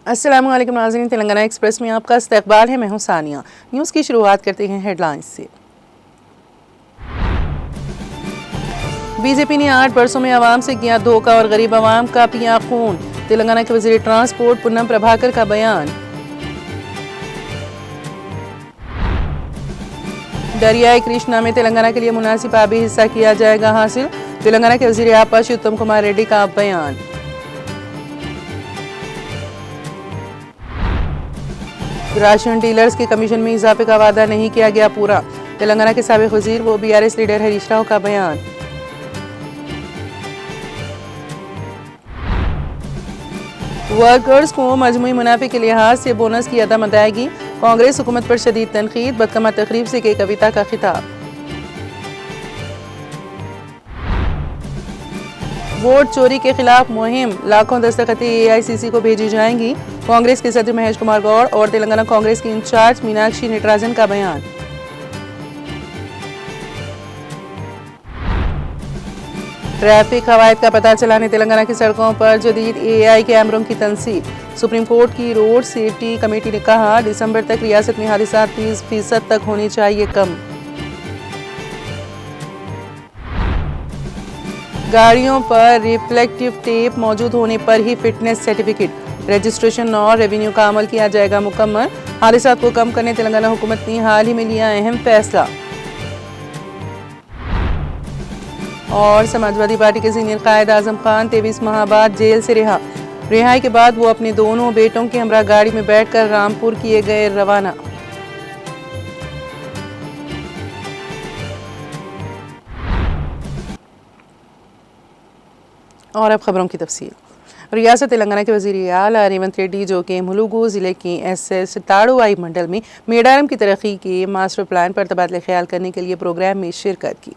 अस्सलामु अलैकुम नाज़रीन, तेलंगाना एक्सप्रेस में आपका इस्तकबाल है। मैं हूं सानिया। न्यूज़ की शुरुआत करते हैं हेडलाइंस से। बीजेपी ने 8 बरसों में आवाम से किया धोखा और गरीब आवाम का पिया खून। तेलंगाना के वज़ीर ट्रांसपोर्ट पूनम प्रभाकर का बयान। दरियाई कृष्णा में तेलंगाना के लिए मुनासिब आबी हिस्सा किया जाएगा हासिल। तेलंगाना के वज़ीर आपाशी उत्तम कुमार रेड्डी का बयान। राशन डीलर्स के कमीशन में इजाफे का वादा नहीं किया गया पूरा। तेलंगाना के साबिक वजीर व बीआरएस लीडर हरीश राव का बयान। वर्कर्स को मजमूई मुनाफे के लिहाज से बोनस की अदम अदायगी। कांग्रेस हुकूमत पर शदीद तनकीद। बदकमा तकरीब से की कविता का खिताब। वोट चोरी के खिलाफ मुहिम, लाखों दस्तखतें एआईसीसी को भेजी जाएंगी। कांग्रेस के सदर महेश कुमार गौड़ और तेलंगाना कांग्रेस की इंचार्ज मीनाक्षी नटराजन का बयान। ट्रैफिक कवायद का पता चलाने तेलंगाना की सड़कों पर जदीद एआई कैमरों की तनसीब। सुप्रीम कोर्ट की रोड सेफ्टी कमेटी ने कहा दिसंबर तक रियासत में हादसा 30% तक होने चाहिए कम। गाड़ियों पर रिफ्लेक्टिव टेप मौजूद होने पर ही फिटनेस सर्टिफिकेट, रजिस्ट्रेशन और रेवेन्यू का अमल किया जाएगा मुकम्मल। हादसात को कम करने तेलंगाना हुकूमत ने हाल ही में लिया अहम फैसला। और समाजवादी पार्टी के सीनियर कायद आजम खान 23 माह बाद जेल से रिहाई के बाद वो अपने दोनों बेटों के हमरा गाड़ी में बैठकर रामपुर किए गए रवाना। और अब खबरों की तफसील। रियासत तेलंगाना के वज़ीर आला रेवंत रेड्डी जो कि मुलुगु ज़िले के एसएस ताड़ुवाई मंडल में मेडारम की तरक्की के मास्टर प्लान पर तबादला ख्याल करने के लिए प्रोग्राम में शिरकत की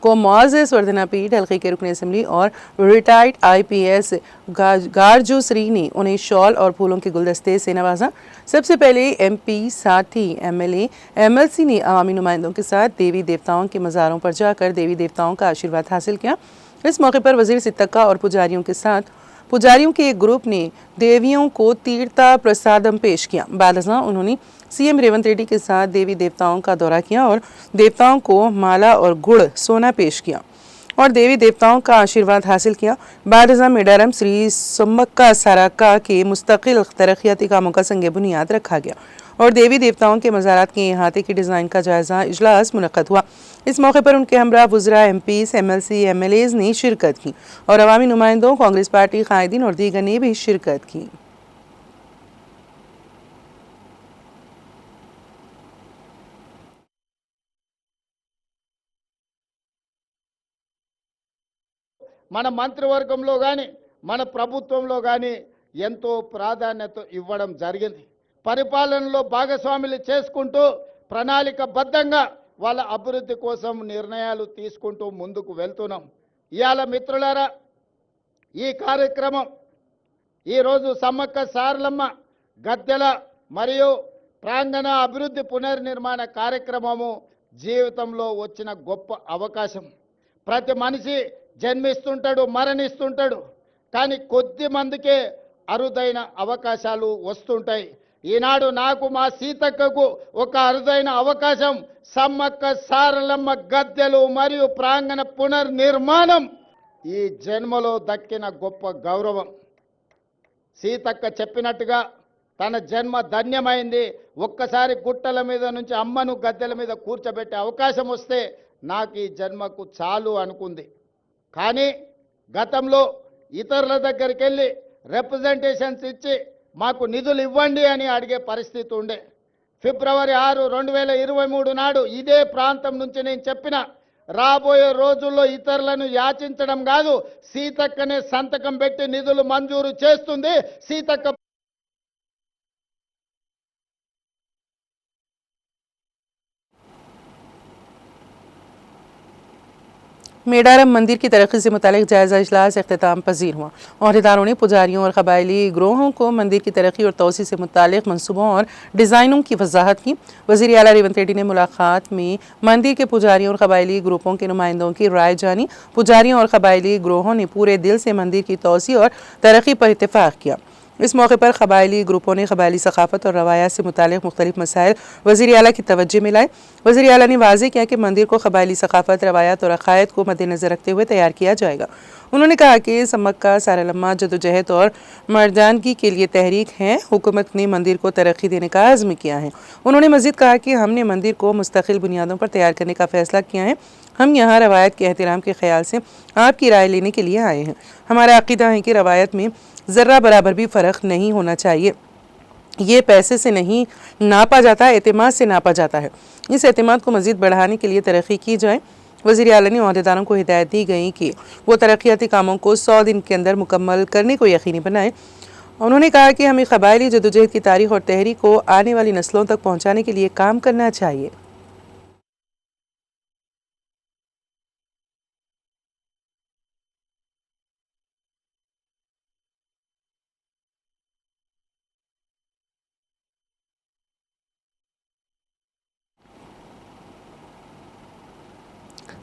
को मुअज़्ज़ज़ वर्धना पीठ हल्के के रुकन असम्बली और रिटायर्ड आईपीएस गारजू श्री ने उन्हें शॉल और फूलों के गुलदस्ते से नवाजा। सबसे पहले एमपी साथ ही एमएलए एमएलसी ने अवामी नुमाइंदों के साथ देवी देवताओं के मज़ारों पर जाकर देवी देवताओं का आशीर्वाद हासिल किया। इस मौके पर वज़ीर सिद्दक़ा और पुजारियों के एक ग्रुप ने देवियों को तीर्था प्रसादम पेश किया। बाद उन्होंने सीएम रेवंत रेड्डी के साथ देवी देवताओं का दौरा किया और देवताओं को माला और गुड़ सोना पेश किया और देवी देवताओं का आशीर्वाद हासिल किया। बाद मेडारम श्री सम्मक्का साराका के मुस्तकिल तरक्याती कामों का संग बुनियाद रखा गया और देवी देवताओं के मज़ारात के अहाते की डिज़ाइन का जायज़ा इजलास मुनक़्क़द हुआ। इस मौके पर उनके हमरा वज़रा एमपीज़ एमएलसी एमएलएज़ ने शिरकत की और अवामी नुमाइंदों कांग्रेस पार्टी कायदीन और दीगर ने भी शिरकत की। మన మంత్రివర్గంలో గాని మన ప్రభుత్వంలో గాని ఎంతో ప్రాధాన్యత ఇవ్వడం జరిగింది. పరిపాలనలో భాగస్వాములు చేసుకుంటూ ప్రణాళికబద్ధంగా వాళ్ళ అభివృద్ధి కోసం నిర్ణయాలు తీసుకుంటూ ముందుకు వెళ్తున్నాం. ఇయాల మిత్రులారా ఈ కార్యక్రమం ఈ రోజు సమ్మక్క సారలమ్మ గద్దెల మరియు ప్రాంగణ అభివృద్ధి పునర్నిర్మాణ కార్యక్రమము జీవితంలో వచ్చిన గొప్ప అవకాశం. ప్రతి మనిషి జన్మిస్తుంటాడు, మరణిస్తుంటాడు, కానీ కొద్ది మందికే అరుదైన అవకాశాలు వస్తుంటాయి. ఈనాడు నాకు మా సీతక్కకు ఒక అరుదైన అవకాశం సమ్మక్క సారలమ్మ గద్దెలు మరియు ప్రాంగణ పునర్నిర్మాణం ఈ జన్మలో దక్కిన గొప్ప గౌరవం. సీతక్క చెప్పినట్టుగా తన జన్మ ధన్యమైంది. ఒక్కసారి గుట్టల మీద నుంచి అమ్మను గద్దెల మీద కూర్చోబెట్టే అవకాశం వస్తే నాకు ఈ జన్మకు చాలు అనుకుంది. కానీ గతంలో ఇతరుల దగ్గరికి వెళ్ళి రిప్రజెంటేషన్స్ ఇచ్చి మాకు నిధులు ఇవ్వండి అని అడిగే పరిస్థితి ఉండే. ఫిబ్రవరి 6, 2023 నాడు ఇదే ప్రాంతం నుంచి నేను చెప్పిన రాబోయే రోజుల్లో ఇతరులను యాచించడం కాదు, సీతక్కనే సంతకం పెట్టి నిధులు మంజూరు చేస్తుంది. సీతక్క मेडारम मंदिर की तरक्की से मुतालिक जायज़ा इजलास अख्तिताम पजीर हुआ। अहदेदारों ने पुजारियों और कबायली ग्रोहों को मंदिर की तरक्की और तोसी से मुतालिक मनसूबों और डिज़ाइनों की वजाहत की। वज़ीर आला रेवंत रेड्डी ने मुलाकात में मंदिर के पुजारियों और कबायली ग्रुपों के नुमाइंदों की राय जानी। पुजारियों और कबायली ग्रोहों ने पूरे दिल से मंदिर की तोसी और तरक्की पर इत्तेफाक किया। इस मौके पर कबायली ग्रुपों ने कबायली सकाफत और रवायात से मुतालिक मुख्तलिफ मसाइल वज़ीर आला की तवज्जो में लाए। वज़ीर आला ने वाज़ेह किया कि मंदिर को कबायली सकाफत, रवायात और अक़ायद को मद्देनज़र रखते हुए तैयार किया जाएगा। उन्होंने कहा कि समक्का सारालम्मा जदोजहद और मर्दानगी के लिए तहरीक है। हुकूमत ने मंदिर को तरक्की देने का आज़्म किया है। उन्होंने मज़ीद कहा कि हमने मंदिर को मुस्तकिल बुनियादों पर तैयार करने का फ़ैसला किया है। हम यहाँ रवायत के एहतराम के ख्याल से आपकी राय लेने के लिए आए हैं। हमारा अक़ीदा है कि रवायत में ज़र्रा बराबर भी फ़र्क नहीं होना चाहिए। ये पैसे से नहीं नापा जाता, एतमाद से नापा जाता है। इस एतमाद को मज़ीद बढ़ाने के लिए तरक्की की जाए। वज़ीर आला ने ओहदेदारों को हिदायत दी गई कि वो तरक्याती कामों को 100 दिन के अंदर मुकम्मल करने को यकीनी बनाएं। उन्होंने कहा कि हमें कबायली जदोजहद की तारीख़ और तहरीक को आने वाली नस्लों तक पहुँचाने के लिए काम करना चाहिए।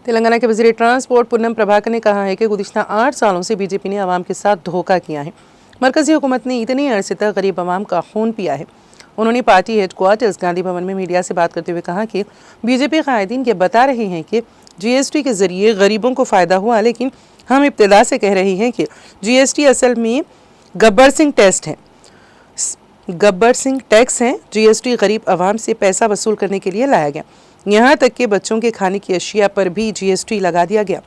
तेलंगाना के वज़ीर ट्रांसपोर्ट पूनम प्रभाकर ने कहा है कि गुज़िश्ता 8 सालों से बीजेपी ने आवाम के साथ धोखा किया है। मरकज़ी हुकूमत ने इतने अरसे तक गरीब आवाम का खून पिया है। उन्होंने पार्टी हेडक्वार्टर्स गांधी भवन में मीडिया से बात करते हुए कहा कि बीजेपी कायदीन ये बता रहे हैं कि GST के ज़रिए गरीबों को फ़ायदा हुआ, लेकिन हम इब्तिदा से कह रहे हैं कि GST असल में गब्बर सिंह टैक्स हैं। GST गरीब आवाम से पैसा वसूल करने के लिए लाया गया। यहाँ तक कि बच्चों के खाने की अशिया पर भी GST लगा दिया गया।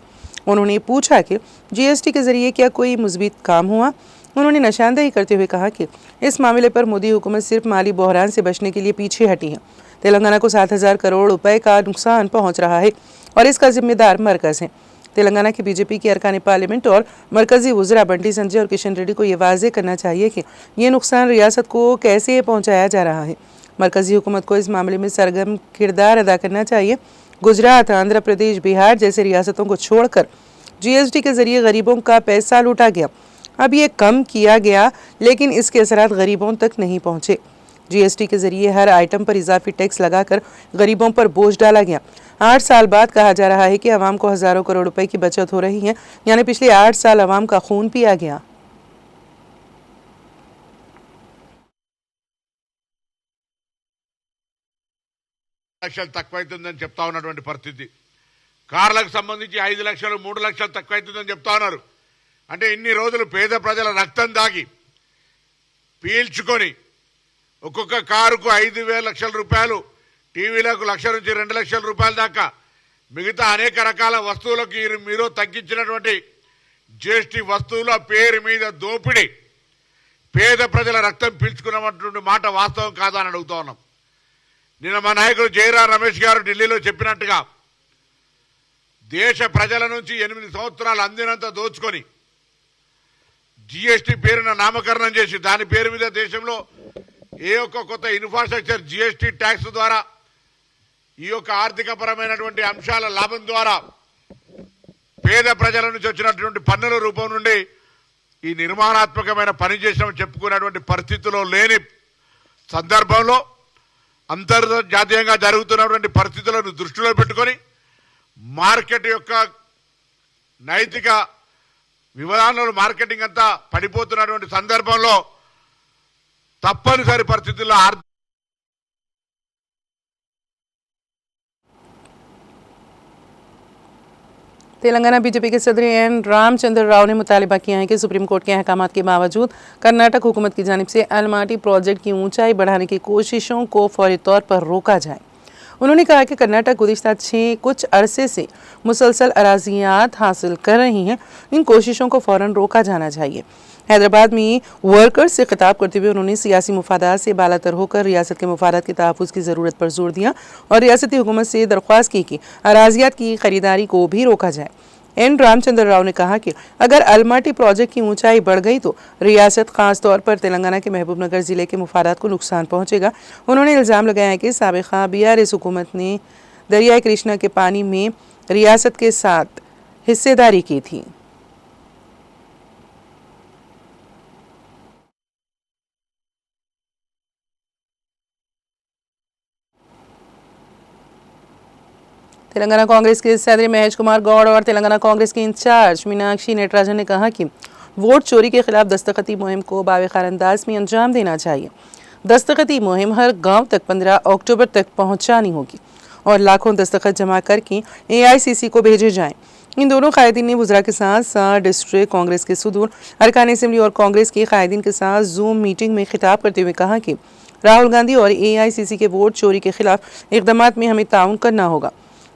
उन्होंने पूछा कि GST के ज़रिए क्या कोई मुस्बित काम हुआ। उन्होंने निशानदेही करते हुए कहा कि इस मामले पर मोदी हुकूमत सिर्फ माली बहरान से बचने के लिए पीछे हटी है। तेलंगाना को 7,000 करोड़ रुपए का नुकसान पहुँच रहा है और इसका जिम्मेदार मरकज़ है। तेलंगाना की बीजेपी के अरकान पार्लियामेंट और मरकज़ी वज़रा बंटी संजय और किशन रेड्डी को ये वाज़ेह करना चाहिए कि ये नुकसान रियासत को कैसे पहुँचाया जा रहा है। मरकज़ी हुकूमत को इस मामले में सरगर्म किरदार अदा करना चाहिए। गुजरात, आंध्र प्रदेश, बिहार जैसे रियासतों को छोड़कर GST के ज़रिए गरीबों का पैसा लूटा गया। अब ये कम किया गया, लेकिन इसके असरात गरीबों तक नहीं पहुँचे। GST के ज़रिए हर आइटम पर इजाफी टैक्स लगाकर गरीबों पर बोझ डाला गया। 8 साल बाद कहा जा रहा है कि आवाम को हज़ारों करोड़ रुपए की बचत हो रही है, यानी पिछले 8 साल आवाम का खून पिया गया। లక్షలు తక్కువైతుందని చెప్తా ఉన్నటువంటి పరిస్థితి. కార్లకు సంబంధించి 5 లక్షలు 3 లక్షలు తక్కువైతుందని చెప్తా ఉన్నారు. అంటే ఇన్ని రోజులు పేద ప్రజల రక్తం దాగి పీల్చుకొని ఒక్కొక్క కారుకు 5,000 లక్షల రూపాయలు, టీవీలకు 1,00,000 నుంచి 2 లక్షల రూపాయల దాకా మిగతా అనేక రకాల వస్తువులకు మీరు తగ్గించినటువంటి GST వస్తువుల పేరు మీద దోపిడీ, పేద ప్రజల రక్తం పీల్చుకున్నటువంటి మాట వాస్తవం కాదా అని అడుగుతా ఉన్నాం. నిన్న మా నాయకుడు జయరాం రమేష్ గారు ఢిల్లీలో చెప్పినట్టుగా దేశ ప్రజల నుంచి 8 సంవత్సరాలు అందినంత దోచుకొని GST పేరున నామకరణం చేసి దాని పేరు మీద దేశంలో ఏ ఒక్క కొత్త ఇన్ఫ్రాస్ట్రక్చర్ GST ట్యాక్స్ ద్వారా ఈ యొక్క ఆర్థికపరమైనటువంటి అంశాల లాభం ద్వారా పేద ప్రజల నుంచి వచ్చినటువంటి పన్నుల రూపం నుండి ఈ నిర్మాణాత్మకమైన పని చేసినామని చెప్పుకునేటువంటి పరిస్థితిలో లేని సందర్భంలో అంతర్జాతీయంగా జరుగుతున్నటువంటి పరిస్థితులను దృష్టిలో పెట్టుకొని మార్కెట్ యొక్క నైతిక విధానంలో మార్కెటింగ్ అంతా పడిపోతున్నటువంటి సందర్భంలో తప్పనిసరి పరిస్థితుల్లో तेलंगाना बीजेपी के सदर एन रामचंद्र राव ने मुतालिबा किया है कि सुप्रीम कोर्ट के अहकामात के बावजूद कर्नाटक हुकूमत की जानिब से अलमाटी प्रोजेक्ट की ऊंचाई बढ़ाने की कोशिशों को फौरी तौर पर रोका जाए। उन्होंने कहा कि कर्नाटक गुज़िश्ता कुछ अरसे से मुसलसल अराजियात हासिल कर रही हैं। इन कोशिशों को फ़ौरन रोका जाना चाहिए। हैदराबाद में वर्कर्स से खिताब करते हुए उन्होंने सियासी मुफादात से बालातर होकर रियासत के मुफादात के तहफ़्फ़ुज़ की ज़रूरत पर जोर दिया और रियासती हुकूमत से दरख्वास्त की कि अराजियात की ख़रीदारी को भी रोका जाए। एन रामचंद्र राव ने कहा कि अगर अलमाटी प्रोजेक्ट की ऊंचाई बढ़ गई तो रियासत खास तौर पर तेलंगाना के महबूबनगर ज़िले के मुफादात को नुकसान पहुंचेगा। उन्होंने इल्ज़ाम लगाया कि साबिक़ा BRS हुकूमत ने दरियाई कृष्णा के पानी में रियासत के साथ हिस्सेदारी की थी। तेलंगाना कांग्रेस के सदर महेश कुमार गौड़ और तेलंगाना कांग्रेस के इंचार्ज मीनाक्षी नटराजन ने कहा कि वोट चोरी के खिलाफ दस्तखती मुहिम को बावखार अंदाज में अंजाम देना चाहिए। दस्तखती मुहिम हर गांव तक 15 अक्टूबर तक पहुंचानी होगी और लाखों दस्तखत जमा करके AICC को भेजे जाएं। इन दोनों कायदीन ने वुज़रा के साथ साथ डिस्ट्रिक्ट कांग्रेस के सदूर, अरकान असेंबली और कांग्रेस के कायदीन के साथ जूम मीटिंग में खिताब करते हुए कहा कि राहुल गांधी और AICC के वोट चोरी के खिलाफ इक़दामात में हमें ताउन करना होगा।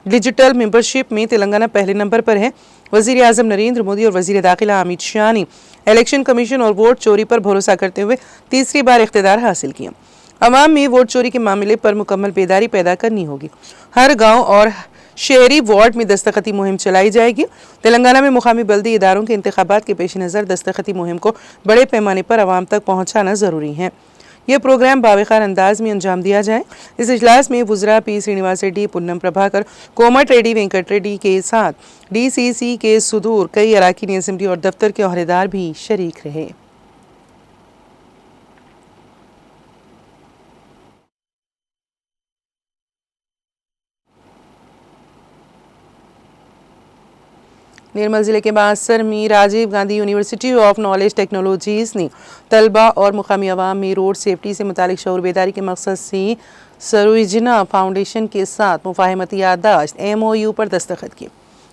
डिजिटल मेंबरशिप में तेलंगाना पहले नंबर पर है। वज़ीर आज़म नरेंद्र मोदी और वज़ीर दाखिला अमित शाह ने इलेक्शन कमीशन और वोट चोरी पर भरोसा करते हुए तीसरी बार इख्तिदार हासिल किया। अवाम में वोट चोरी के मामले पर मुकम्मल बेदारी पैदा करनी होगी। हर गांव और शहरी वार्ड में दस्तखती मुहिम चलाई जाएगी। तेलंगाना में मुकामी बल्दी इदारों के इंतखाबात के पेश नज़र दस्तखती मुहिम को बड़े पैमाने पर आवाम तक पहुँचाना ज़रूरी है। यह प्रोग्राम बावखार अंदाज में अंजाम दिया जाए। इस इजलास में वुज़रा P श्रीनिवास रेड्डी, पुन्नम प्रभाकर, कोमट रेड्डी, वेंकट रेड्डी के साथ DCC के सुदूर कई अरकान असेंबली और दफ्तर के ओहदेदार भी शरीक रहे। निर्मल जिले के बांसर में Rajiv Gandhi university of knowledge technologies ने तलबा और मुकामी अवाम में रोड सेफ्टी से मुतालिक शऊर बेदारी के मकसद से सरुइजना फाउंडेशन के साथ मुफाहमती याददाश्त MOU पर दस्तखत किए।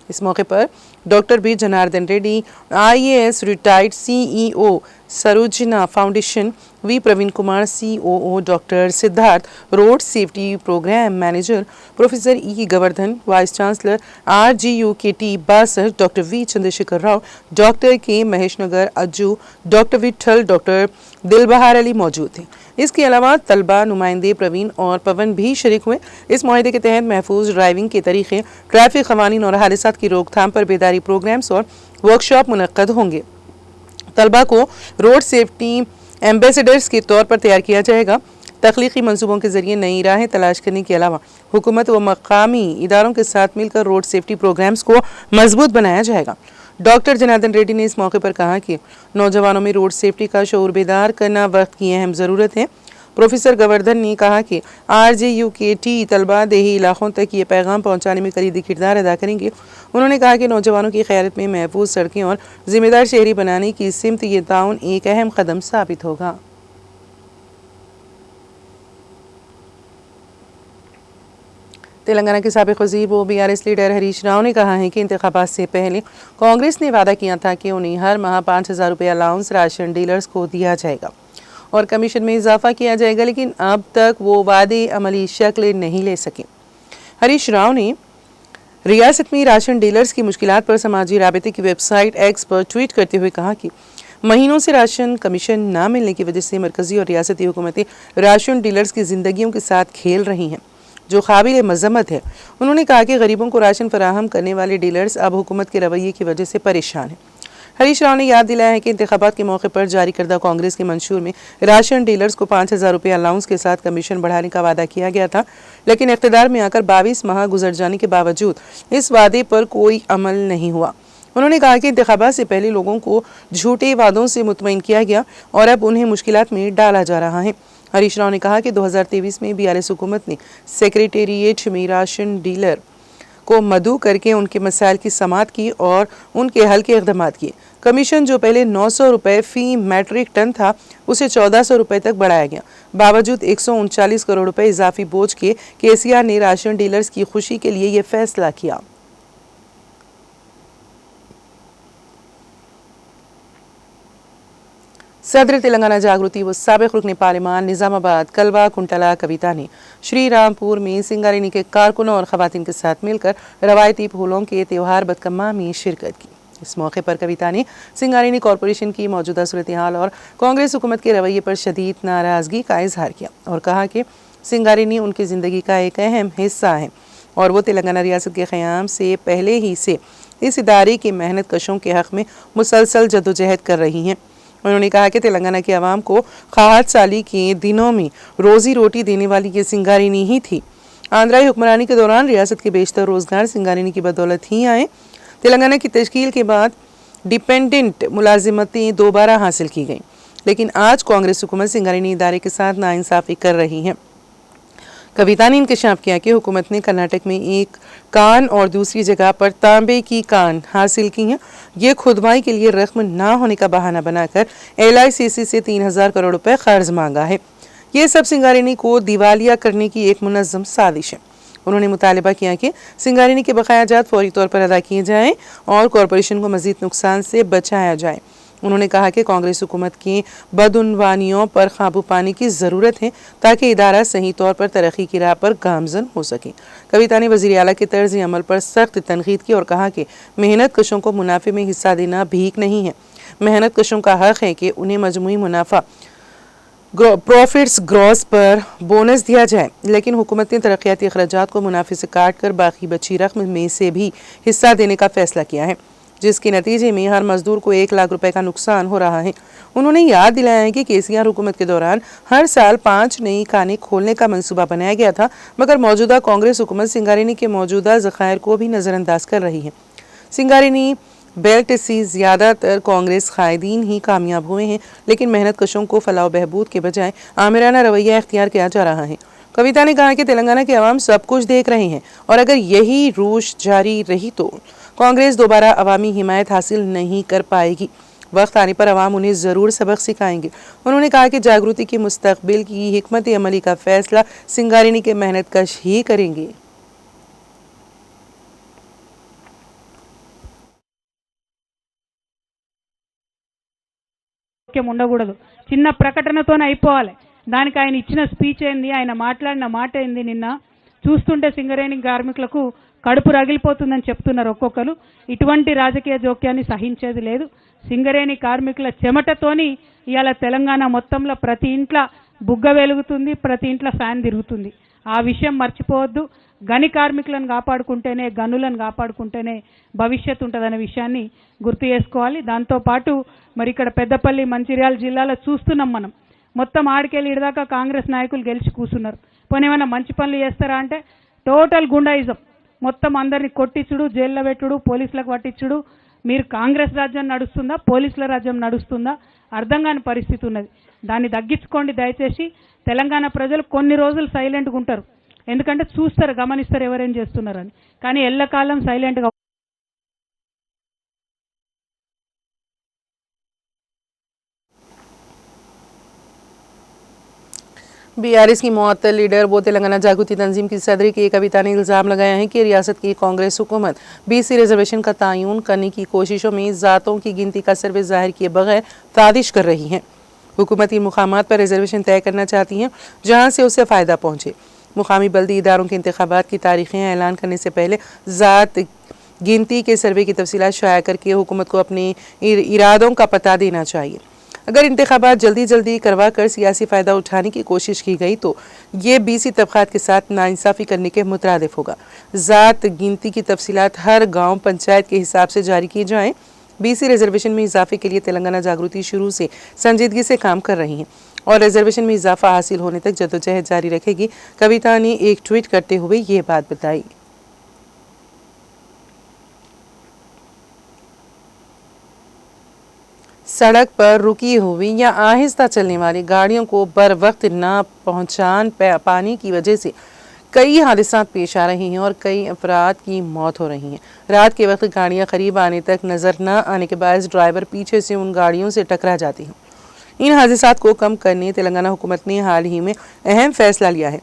इस मौके पर doctor B Janardhan Reddy, IAS retired CEO Srujana foundation, V Praveen Kumar COO, doctor Siddharth road safety programme manager, professor E Govardhan, vice chancellor RGUKT बासठ, doctor V Chandrashekar Rao, doctor K Maheshnagar Ajju, doctor Vithal, doctor Dilbahar Ali मौजूद थे। इसके अलावा तलबा नुमाइंदे प्रवीण और पवन भी शरीक हुए। इस मुआहदे के तहत महफूज ड्राइविंग के तरीके, ट्रैफिक कवानीन और हादसात की रोकथाम पर बेदारी प्रोग्राम्स और वर्कशॉप मुनक्कद होंगे। तलबा को रोड सेफ्टी एम्बेसडर्स के तौर पर तैयार किया जाएगा। तख्लीकी मंसूबों के जरिए नई राहें तलाश करने के अलावा हुकूमत व मकामी इदारों के साथ मिलकर रोड सेफ्टी प्रोग्राम्स को मजबूत बनाया जाएगा। डॉक्टर जनार्दन रेड्डी ने इस मौके पर कहा कि नौजवानों में रोड सेफ्टी का शऊर बेदार करना वक्त की अहम ज़रूरत है। प्रोफेसर गोवर्धन ने कहा कि RGUKT तलबा देही इलाकों तक ये पैगाम पहुंचाने में कलीदी किरदार अदा करेंगे। उन्होंने कहा कि नौजवानों की क़यादत में महफूज सड़कें और जिम्मेदार शहरी बनाने की सिमत ये ताउन एक अहम कदम साबित होगा। तेलंगाना के साबिक़ वज़ीर व BRS लीडर हरीश राव ने कहा है कि इंतखाबात से पहले कांग्रेस ने वादा किया था कि उन्हें हर माह 5,000 रुपये अलाउंस राशन डीलर्स को दिया जाएगा और कमीशन में इजाफा किया जाएगा, लेकिन अब तक वो वादे अमली शक्ल नहीं ले सके। हरीश राव ने रियासत में राशन डीलर्स की मुश्किलात पर समाजी राबते की वेबसाइट X पर ट्वीट करते हुए कहा कि महीनों से राशन कमीशन ना मिलने की वजह से मरकजी और रियासती हुकूमतें राशन डीलर्स की ज़िंदगियों के साथ खेल रही हैं, जो काबिल मज़म्मत है। उन्होंने कहा कि गरीबों को राशन फराहम करने वाले डीलर्स अब हुकूमत के रवैये की वजह से परेशान हैं। हरीश राव ने याद दिलाया है कि इंतखाबात के मौके पर जारी करदा कांग्रेस के मंशूर में राशन डीलर्स को 5,000 रुपये अलाउंस के साथ कमीशन बढ़ाने का वादा किया गया था, लेकिन इख्तिदार में आकर 22 माह गुजर जाने के बावजूद इस वादे पर कोई अमल नहीं हुआ। उन्होंने कहा कि इंतखाबात से पहले लोगों को झूठे वादों से मुतमईन किया गया और अब उन्हें मुश्किलात में डाला जा रहा है। हरीश राव ने कहा कि 2023 में BRS हुकूमत ने सेक्रेटेरिएट में राशन डीलर को मदऊ करके उनके मसाइल की समाअत की और उनके हल के इक़दामात किए। कमीशन जो पहले 900 रुपये फ़ी मैट्रिक टन था, उसे 1400 रुपये तक बढ़ाया गया। बावजूद 139 करोड़ रुपए इजाफी बोझ के KCR ने राशन डीलर्स की खुशी के लिए यह फैसला किया। सदर तेलंगाना जागृति व साबिक़ रुकन पार्लिमान निज़ामाबाद कलवा कुंटला कविता ने श्री रामपुर में सिंगारेनी के कारकुनों और ख़वातीन के साथ मिलकर रवायती फूलों के त्यौहार बदकम्मा में शिरकत की। इस मौके पर कविता ने सिंगारेनी कॉरपोरेशन की मौजूदा सूरत हाल और कांग्रेस हुकूमत के रवैये पर शदीद नाराज़गी का इजहार किया और कहा कि सिंगारेनी उनकी ज़िंदगी का एक अहम हिस्सा है और वो तेलंगाना रियासत के क़याम से पहले ही से इस इदारे के मेहनत कशों के हक़ में मुसलसल जदोजहद कर रही हैं। उन्होंने कहा कि तेलंगाना के अवाम को खाहत साली के दिनों में रोज़ी रोटी देने वाली ये सिंगारेनी ही थी। आंध्राई हुक्मरानी के दौरान रियासत के बेशतर रोज़गार सिंगारेनी की बदौलत ही आए। तेलंगाना की तश्कील के बाद डिपेंडेंट मुलाजिमतें दोबारा हासिल की गईं, लेकिन आज कांग्रेस हुकूमत सिंगारेनी इदारे के साथ नाइंसाफ़ी कर रही है। कविता ने इंकशाफ किया कि हुकूमत ने कर्नाटक में एक कान और दूसरी जगह पर तांबे की कान हासिल की हैं। ये खुदवाई के लिए रकम ना होने का बहाना बनाकर LICC से 3000 करोड़ रुपए कर्ज मांगा है। ये सब सिंगारेनी को दिवालिया करने की एक मुनज़्ज़म साजिश है। उन्होंने मुतालबा किया कि सिंगारेनी के बकायाजात फौरी तौर पर अदा किए जाएं और कॉरपोरेशन को मज़ीद नुकसान से बचाया जाए। उन्होंने कहा कि कांग्रेस हुकूमत की बदउनवानियों पर काबू पाने की ज़रूरत है ताकि इदारा सही तौर पर तरक्की की राह पर गामजन हो सके। कविता ने वज़ीर आला के तर्ज़ अमल पर सख्त तनकीद की और कहा कि मेहनत कशों को मुनाफे में हिस्सा देना भीख नहीं है। मेहनत कशों का हक़ है कि उन्हें मजमूई मुनाफा प्रॉफिट्स ग्रॉस पर बोनस दिया जाए, लेकिन हुकूमत ने तरक्याती अखराजात को मुनाफे से काट कर बाकी बची रकम में से भी हिस्सा देने का फैसला किया है, जिसके नतीजे में हर मजदूर को 1 लाख रुपए का नुकसान हो रहा है। उन्होंने याद दिलाया है कि KCR हुकूमत के दौरान हर साल 5 नई खाने खोलने का मंसूबा बनाया गया था, मगर मौजूदा कांग्रेस हुकूमत सिंगारेनी के मौजूदा ज़खायर को भी नज़रअंदाज कर रही है। सिंगारेनी बेल्ट से ज़्यादातर कांग्रेस कायदीन ही कामयाब हुए हैं, लेकिन मेहनत कशों को फलाह बहबूद के बजाय आमिराना रवैया इख्तियार किया जा रहा है। कविता ने कहा कि तेलंगाना के अवाम सब कुछ देख रहे हैं और अगर यही रूश जारी रही तो कांग्रेस दोबारा अवामी हिमायत हासिल नहीं कर पाएगी। वक्त आने पर अवाम उन्हें ज़रूर सबक सिखाएंगे। उन्होंने कहा कि जागृति के मुस्तकबिल की हिकमत अमली का फैसला सिंगारेनी के मेहनत कश ही करेंगे। ఉండకూడదు, చిన్న ప్రకటనతోనే అయిపోవాలి. దానికి ఆయన ఇచ్చిన స్పీచ్ ఏంది, ఆయన మాట్లాడిన మాట ఏంది, నిన్న చూస్తుంటే సింగరేణి కార్మికులకు కడుపు రగిలిపోతుందని చెప్తున్నారు ఒక్కొక్కరు. ఇటువంటి రాజకీయ జోక్యాన్ని సహించేది లేదు. సింగరేణి కార్మికుల చెమటతోని ఇవాళ తెలంగాణ మొత్తంలో ప్రతి ఇంట్లో బుగ్గ వెలుగుతుంది, ప్రతి ఇంట్లో ఫ్యాన్ తిరుగుతుంది. ఆ విషయం మర్చిపోవద్దు. గని కార్మికులను కాపాడుకుంటేనే, గనులను కాపాడుకుంటేనే భవిష్యత్తు ఉంటుందనే విషయాన్ని గుర్తు చేసుకోవాలి. దాంతోపాటు మరి ఇక్కడ పెద్దపల్లి మంచిర్యాల జిల్లాలో చూస్తున్నాం మనం, మొత్తం ఆడికెళ్ళి ఇడదాకా కాంగ్రెస్ నాయకులు గెలిచి కూర్చున్నారు. పోనీ ఏమైనా మంచి పనులు చేస్తారా అంటే టోటల్ గుండాయిజం, మొత్తం అందరినీ కొట్టించుడు, జైల్లో పెట్టుడు, పోలీసులకు పట్టించుడు. మీరు కాంగ్రెస్ రాజ్యం నడుస్తుందా, పోలీసుల రాజ్యం నడుస్తుందా అర్థం కాని పరిస్థితి ఉన్నది. దాన్ని తగ్గించుకోండి దయచేసి. తెలంగాణ ప్రజలు కొన్ని రోజులు సైలెంట్గా ఉంటారు, ఎందుకంటే చూస్తారు, గమనిస్తారు ఎవరేం చేస్తున్నారని. కానీ ఎల్లకాలం సైలెంట్గా BRS की मुअत्तल लीडर वो तेलंगाना जागृति तंजीम की सदर की कविता ने इल्ज़ाम लगाया है कि रियासत की कांग्रेस हुकूमत BC रिजर्वेशन का तयन करने की कोशिशों में ज़ातों की गिनती का सर्वे ज़ाहिर किए बगैर साजिश कर रही है। हुकूमती मुकामात पर रिजर्वेशन तय करना चाहती हैं जहाँ से उसे फ़ायदा पहुँचे। मुकामी बल्दी इदारों के इंतखाबात की तारीखें ऐलान करने से पहले ज़ात गिनती के सर्वे की तफसीलात शाया करके हुकूमत को अपने इरादों का पता देना चाहिए। अगर इंतखाबात जल्दी करवा कर सियासी फ़ायदा उठाने की कोशिश की गई तो ये BC तबक़ात के साथ नाइंसाफ़ी करने के मुतरादिफ होगा। ज़ात गिनती की तफसीलात हर गांव पंचायत के हिसाब से जारी की जाएँ। BC रिजर्वेशन में इजाफे के लिए तेलंगाना जागृति शुरू से संजीदगी से काम कर रही है और रिजर्वेशन में इजाफा हासिल होने तक जद्दोजहद जारी रखेगी। कविता ने एक ट्वीट करते हुए ये बात बताई। सड़क पर रुकी हुई या आहिस्ता चलने वाली गाड़ियों को बर वक्त ना पहुंचान पाने की वजह से कई हादसा पेश आ रहे हैं और कई अफराद की मौत हो रही है। रात के वक्त गाड़ियां करीब आने तक नज़र न आने के बाद ड्राइवर पीछे से उन गाड़ियों से टकरा जाती हैं। इन हादसात को कम करने तेलंगाना हुकूमत ने हाल ही में अहम फैसला लिया है।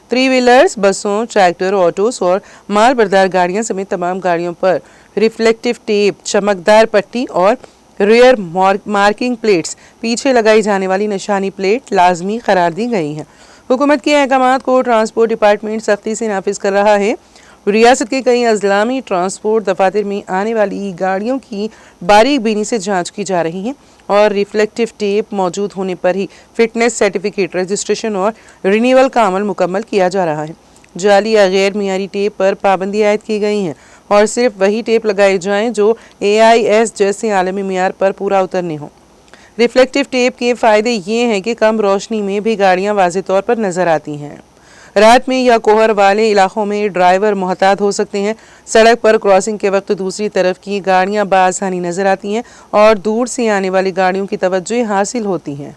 3 व्हीलर्स, बसों, ट्रैक्टर, ऑटोस और माल बरदार गाड़ियाँ समेत तमाम गाड़ियों पर रिफ्लेक्टिव टेप, चमकदार पट्टी और रियर मार्किंग प्लेट्स, पीछे लगाई जाने वाली निशानी प्लेट लाजमी करार दी गई हैं। हुकूमत के अहकामात को ट्रांसपोर्ट डिपार्टमेंट सख्ती से नाफिज कर रहा है। रियासत के कई अजला में ट्रांसपोर्ट दफातर में आने वाली गाड़ियों की बारीक बीनी से जांच की जा रही है और रिफ्लेक्टिव टेप मौजूद होने पर ही फिटनेस सर्टिफिकेट, रजिस्ट्रेशन और रिन्यूअल का अमल मुकम्मल किया जा रहा है। जाली या गैर मियारी टेप पर पाबंदी आयद की गई है और सिर्फ वही टेप लगाए जाएं जो AIS जैसे आलमी मियार पर पूरा उतरने हों। रिफ्लेक्टिव टेप के फ़ायदे ये हैं कि कम रोशनी में भी गाड़ियाँ वाज़े तौर पर नज़र आती हैं। रात में या कोहर वाले इलाकों में ड्राइवर मोहतात हो सकते हैं। सड़क पर क्रॉसिंग के वक्त दूसरी तरफ की गाड़ियाँ बासानी नज़र आती हैं और दूर से आने वाली गाड़ियों की तवज्जो हासिल होती हैं।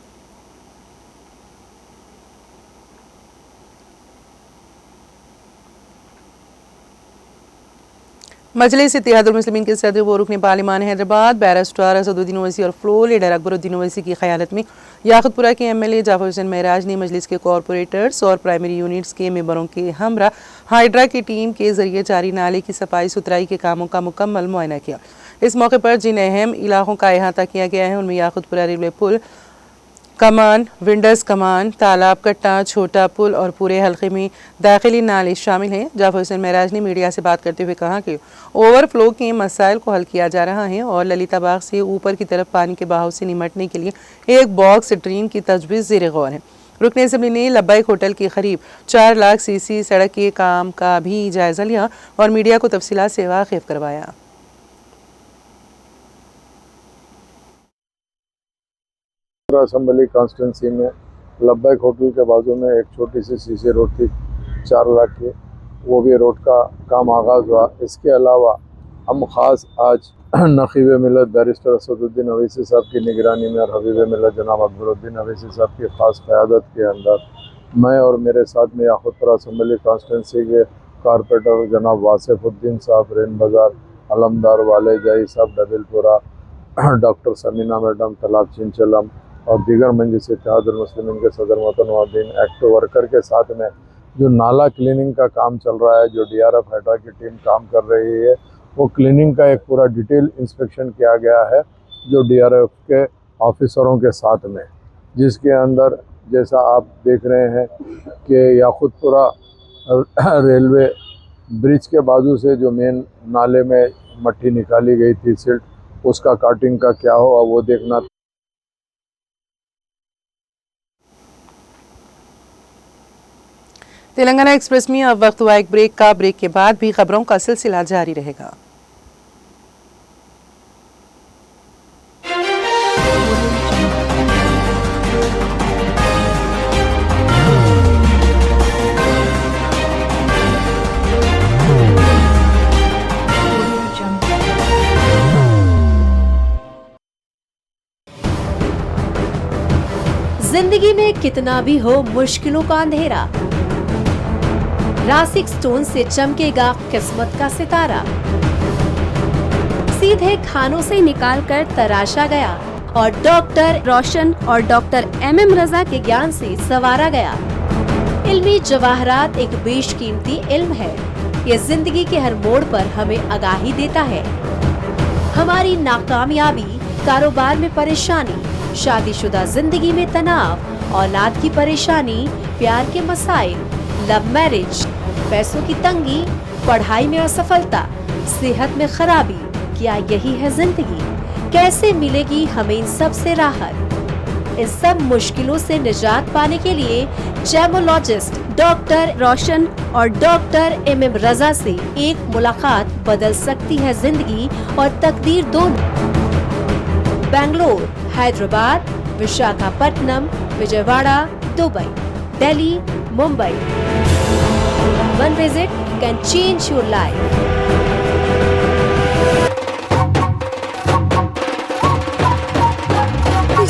मजलिस इत्तेहादुल मुस्लिमीन के सदर व रुकन पार्लिमान हैदराबाद बैरिस्टर असदुद्दीन ओवैसी और फ्लोर लीडर अकबरुद्दीन ओवैसी की क़यादत में याकुतपुरा के एमएलए जाफर हुसैन महराज ने मजलिस के कॉरपोरेटर्स और प्राइमरी यूनिट्स के मेंबरों के हमरा हाइड्रा की टीम के जरिए जारी नाले की सफाई सुथराई के कामों का मुकम्मल मुआयना किया। इस मौके पर जिन अहम इलाकों का अहाता किया गया है उनमें याकुतपुरा रेलवे पुल, कमान, विंडर्स कमान, तालाब कट्टा, छोटा पुल और पूरे हल्के में दाखिली नाले शामिल हैं। जाफर हुसैन महराज ने मीडिया से बात करते हुए कहा कि ओवरफ्लो के मसाइल को हल किया जा रहा है और ललिता बाग से ऊपर की तरफ पानी के बहाव से निमटने के लिए एक बॉक्स ड्रेन की तजवीज़ ज़ेर गौर है। रुकन असम्बली ने लब्बैक होटल के करीब 4 लाख सीसी सड़क के काम का भी जायजा लिया और मीडिया को तफसीलात से वाकिफ करवाया। असम्बली कॉन्स्टिट्यूंसी में लब्बैक होटल के बाजू में एक छोटी सी सीसी रोड थी 4 लाख की, वो भी रोड का काम आगाज़ हुआ। इसके अलावा हम ख़ास आज नक़ीब मिलत बैरिस्टर असदुद्दीन ओवैसी साहब की निगरानी में और हबीब मिलत जनाब अकबरुद्दीन ओवैसी साहब की ख़ास क़यादत के अंदर मैं और मेरे साथ में याकुतपुरा असम्बली कॉन्स्टिट्यूंसी के कारपोरेटर जनाब वासिफुद्दीन साहब, रेन बाज़ार, अलमदार वाले जाई साहब, डबिलपुरा, डॉक्टर समीना मैडम, तालाब चिंचलम और दीगर मजलिस इत्तेहादुल मुस्लिमीन के सदर मोहतरम एक्टिव वर्कर के साथ में जो नाला क्लीनिंग का काम चल रहा है, जो डीआरएफ हाइड्रा की टीम काम कर रही है, वो क्लीनिंग का एक पूरा डिटेल इंस्पेक्शन किया गया है जो डीआरएफ के ऑफिसरों के साथ में, जिसके अंदर जैसा आप देख रहे हैं कि याकुतपुरा रेलवे ब्रिज के बाजू से जो मेन नाले में मट्टी निकाली गई थी सिल्ट, उसका काटिंग का क्या हुआ वो देखना। तेलंगाना एक्सप्रेस में अब वक्त हुआ एक ब्रेक का। ब्रेक के बाद भी खबरों का सिलसिला जारी रहेगा। जिंदगी में कितना भी हो मुश्किलों का अंधेरा, रासिक स्टोन से चमकेगा किस्मत का सितारा। सीधे खानों से निकालकर तराशा गया और डॉक्टर रोशन और डॉक्टर MM रजा के ज्ञान से संवारा गया। इल्मी जवाहरात एक बेशकीमती इल्म है। ये जिंदगी के हर मोड़ पर हमें आगाही देता है। हमारी नाकामयाबी, कारोबार में परेशानी, शादीशुदा जिंदगी में तनाव, औलाद की परेशानी, प्यार के मसाइल, लव मैरिज, पैसों की तंगी, पढ़ाई में असफलता, सेहत में खराबी, क्या यही है जिंदगी? कैसे मिलेगी हमें इन सब से राहत? इस सब मुश्किलों से निजात पाने के लिए जेमोलॉजिस्ट डॉक्टर रोशन और डॉक्टर MM रजा से एक मुलाकात बदल सकती है जिंदगी और तकदीर दोनों। Bangalore, Hyderabad, Visakhapatnam, Vijayawada, Dubai, Delhi, Mumbai. One visit can change your life.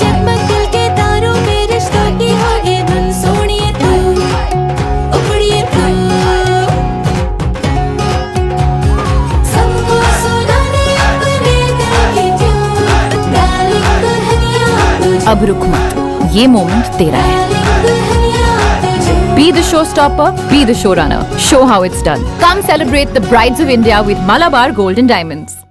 जगमग दिल के तारों में रिश्तों की होगी धुन, सोनिए तू, उखड़िए तू, सबको सुनाने अपने दिल की ट्यून, डार्लिंग दुल्हनिया। अब रुक मत, ये मोमेंट तेरा है। Be the showstopper, be the showrunner. Show how it's done. Come celebrate the Brides of India with Malabar Gold and Diamonds.